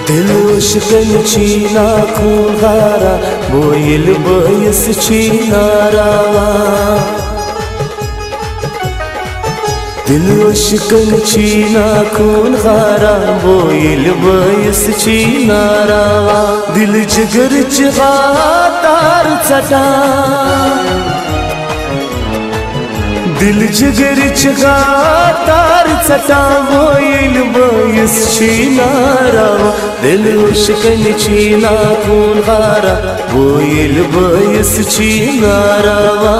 दिल उश्कन चीना खून हारा बोयल बयस चीनारावा दिल उश्कन चीना खून हारा बोयल बयस चीनारावा दिल जिगर चगा तार चटा दिल जिगर चगा तार चटा बोयल बयस चीनारावा दिल उश्कन चीना खून हारा बोयल बयस चीनारावा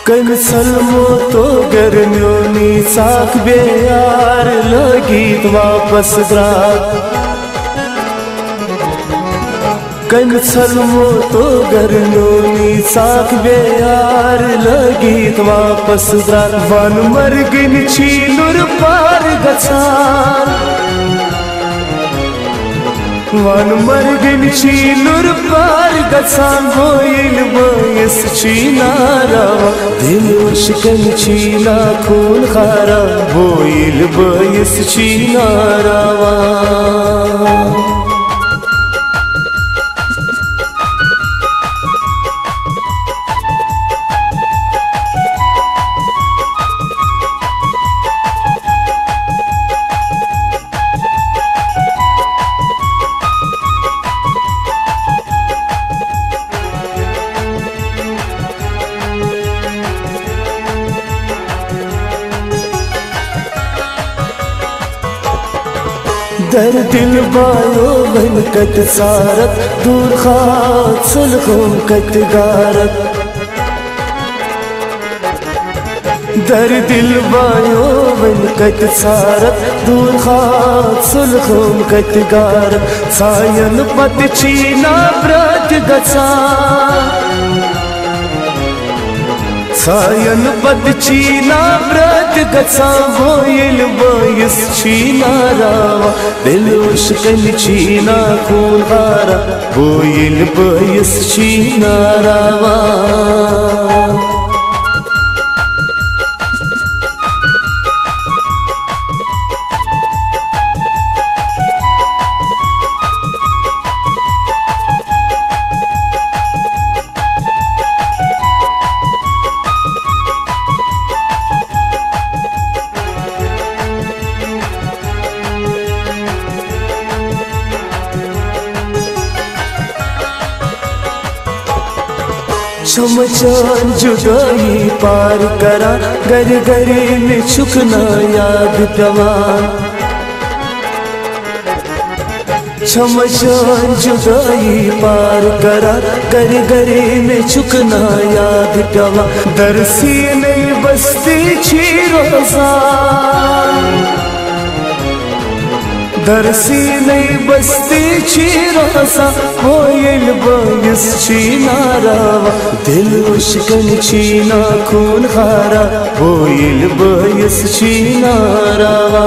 कन सलमो तो गर्मियों साख बेयार लगी वापस रात कन सलमो तो गर्मियों साख बेयार लगी वापस रात वन मरगिन छीलुर पार गछान वन मरगिन छीलुर पार गछान बोयल बयस चीनारावा दिल उश्कन चीना खून हारा बोयल बयस चीनारावा दर दिल बायो बन कत सारत दूर खात सुलगों कत गारत दर दिल बायो बन कत सारत दूर खात सुलगों कत गारत सायन पत चीना व्रत गचा सायन पद चीना व्रत गचा बोयल बयस चीनारावा दिल उश्कन चीना खून हारा बोयल बयस चीनारावा चमचान जुदाई पार करा घर घरे में छुकना याद दवान चमचान जुदाई पार करा घर घरे में छुकना याद दवा दरसी नहीं बसती छी रोज़ान दरसी नहीं बसती छी रोज़ा बोयल बयस चीनारावा दिल उश्कन चीना खून हारा बोयल बयस चीनारावा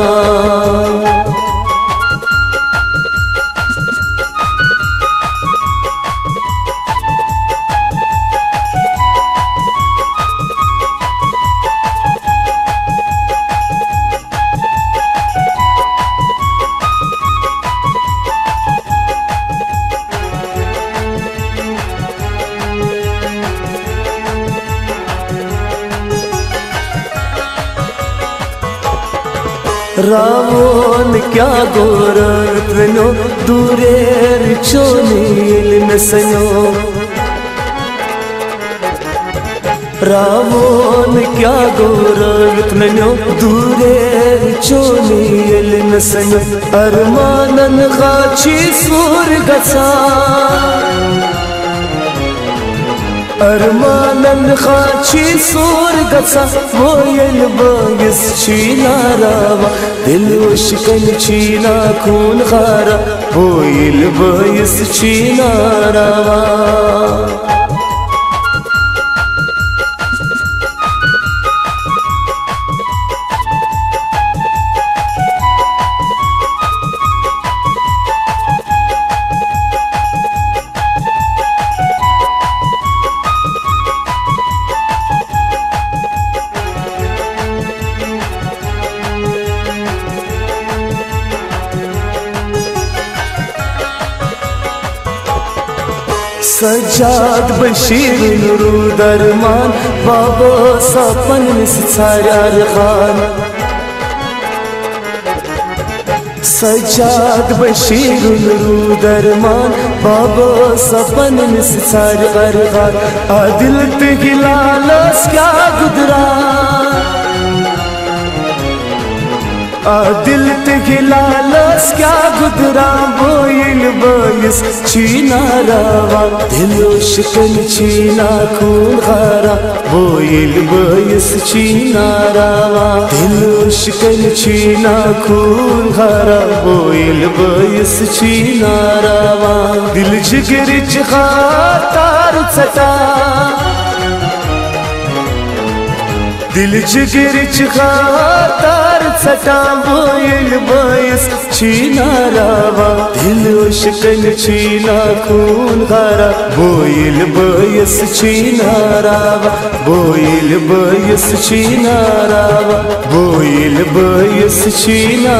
रावण क्या गोरत्नो दूरेर चोनील नसनो रावण क्या गोरत्नो दूरेर चोनील नसनो अरमानन गाची सूर गचा अरमानन खाची सूर गसा मोयल बायस चीना रावा दिल उश्कन चीना खून खारा मोयल बायस चीना रावा सज्जाद बशीर नूरुद अरमान बाबा सपन निसार खान सज्जाद बशीर नूरुद अरमान बाबा सपन निसार खान आदिल तिलालस क्या गुदरा दिल तिलालस क्या गुदरा बोइल बायस चीना रावा दिल उश्कन चीना खून खारा बोइल बायस चीना रावा दिल उश्कन चीना खून खारा बोइल बायस चीना रावा दिल जिगर तार सटा दिल जिगर तार सटा बोइल बायस चीना रावा दिल उश्कन चीना खून खारा बोइल बायस चीना रावा बोइल बायस चीना रावा बोइल बायस चीना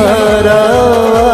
रावा।